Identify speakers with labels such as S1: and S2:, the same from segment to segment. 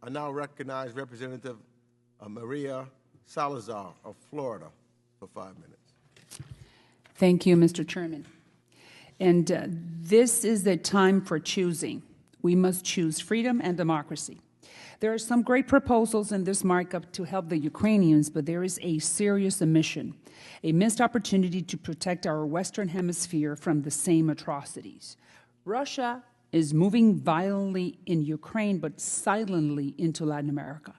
S1: I now recognize Representative Maria Salazar of Florida for 5 minutes.
S2: Thank you, Mr. Chairman. And this is the time for choosing. We must choose freedom and democracy. There are some great proposals in this markup to help the Ukrainians, but there is a serious omission, a missed opportunity to protect our Western Hemisphere from the same atrocities. Russia is moving violently in Ukraine, but silently into Latin America.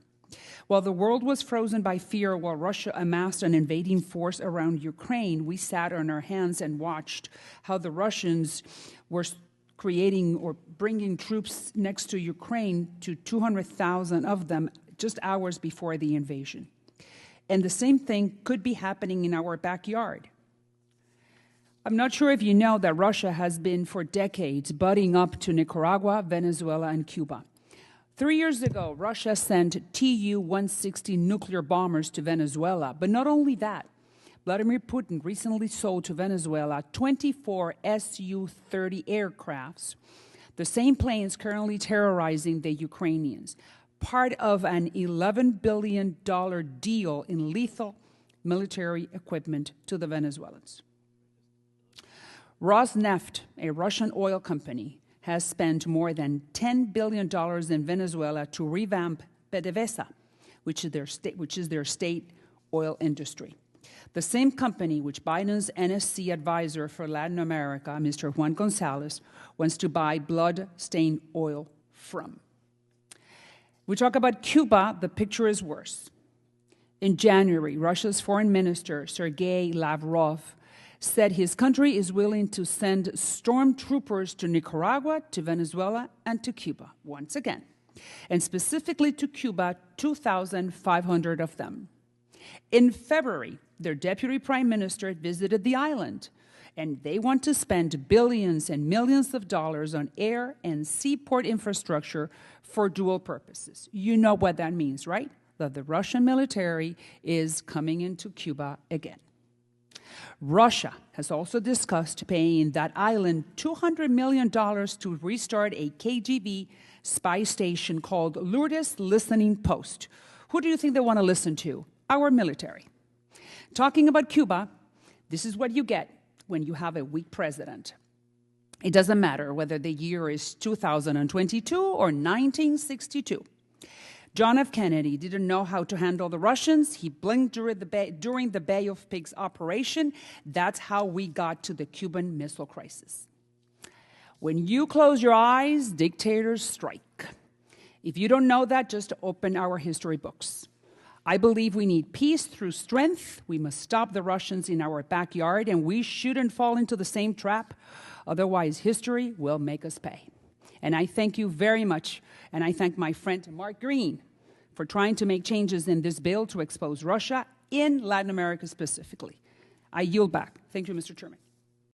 S2: While the world was frozen by fear while Russia amassed an invading force around Ukraine, we sat on our hands and watched how the Russians were creating or bringing troops next to Ukraine, to 200,000 of them just hours before the invasion. And the same thing could be happening in our backyard. I'm not sure if you know that Russia has been for decades butting up to Nicaragua, Venezuela, and Cuba. 3 years ago, Russia sent Tu-160 nuclear bombers to Venezuela, but not only that, Vladimir Putin recently sold to Venezuela 24 Su-30 aircrafts, the same planes currently terrorizing the Ukrainians, part of an $11 billion deal in lethal military equipment to the Venezuelans. Rosneft, a Russian oil company, has spent more than $10 billion in Venezuela to revamp PDVSA, which is their state oil industry. The same company which Biden's NSC advisor for Latin America, Mr. Juan Gonzalez, wants to buy blood-stained oil from. We talk about Cuba, the picture is worse. In January, Russia's foreign minister, Sergei Lavrov, said his country is willing to send stormtroopers to Nicaragua, to Venezuela, and to Cuba, once again, and specifically to Cuba, 2,500 of them. In February, their deputy prime minister visited the island, and they want to spend billions and millions of dollars on air and seaport infrastructure for dual purposes. You know what that means, right? That the Russian military is coming into Cuba again. Russia has also discussed paying that island $200 million to restart a KGB spy station called Lourdes Listening Post. Who do you think they want to listen to? Our military. Talking about Cuba, this is what you get when you have a weak president. It doesn't matter whether the year is 2022 or 1962. John F. Kennedy didn't know how to handle the Russians. He blinked during the Bay of Pigs operation. That's how we got to the Cuban Missile Crisis. When you close your eyes, dictators strike. If you don't know that, just open our history books. I believe we need peace through strength. We must stop the Russians in our backyard, and we shouldn't fall into the same trap. Otherwise, history will make us pay. And I thank you very much, and I thank my friend Mark Green for trying to make changes in this bill to expose Russia in Latin America specifically. I yield back. Thank you, Mr. Chairman.